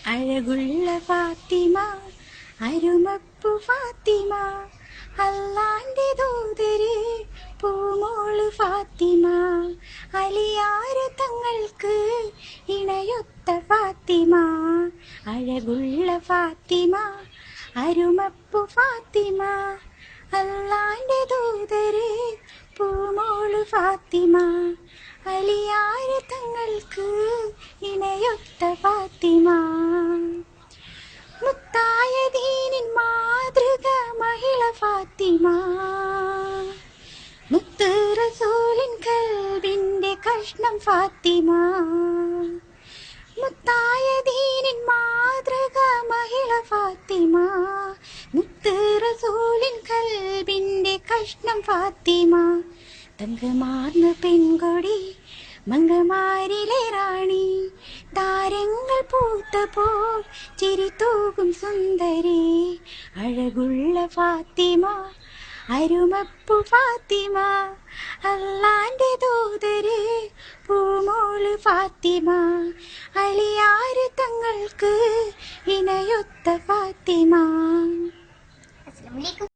അഴകുള്ള ഫാത്തിമ, അരുമപ്പു ഫാത്തിമ, അല്ലാന്റെ ദൂതര് പൂമോള് ഫാത്തിമ, അലിയാര തങ്ങൾക്ക് ഇണയൊത്ത ഫാത്തിമ. അഴകുള്ള ഫാത്തിമ, അരുമപ്പു ഫാത്തിമ, അല്ലാന്റെ ദൂതര് പൂമോള് ഫാത്തിമ, അലിയാര തങ്ങൾക്ക് ഇണയൊത്ത ഫാത്തിമ. മുത്തായ ദീനിൻ മാതൃക മഹിള ഫാത്തിമ, മുത്ത് റസൂലിൻ കൽബിന്റെ കഷ്ണം ഫാത്തിമ. മുത്തായ ദീനിൻ മാതൃക മഹിള ഫാത്തിമ, മുത്ത് റസൂലിൻ കൽബിന്റെ കഷ്ണം ഫാത്തിമ. തങ്കമാർന്ന പെൺകൊടി, മംഗമാരിലെ റാണി, താരങ്ങൾ പൂത്തപ്പോൾ ചിരിതൂകും സുന്ദരി. അഴകുള്ള ഫാത്തിമ, അരുമപ്പു ഫാത്തിമ, അല്ലാന്റെ ദൂതര് പൂമോള് ഫാത്തിമ, അലിയാര് തങ്ങൾക്ക് ഇണയൊത്ത ഫാത്തിമ.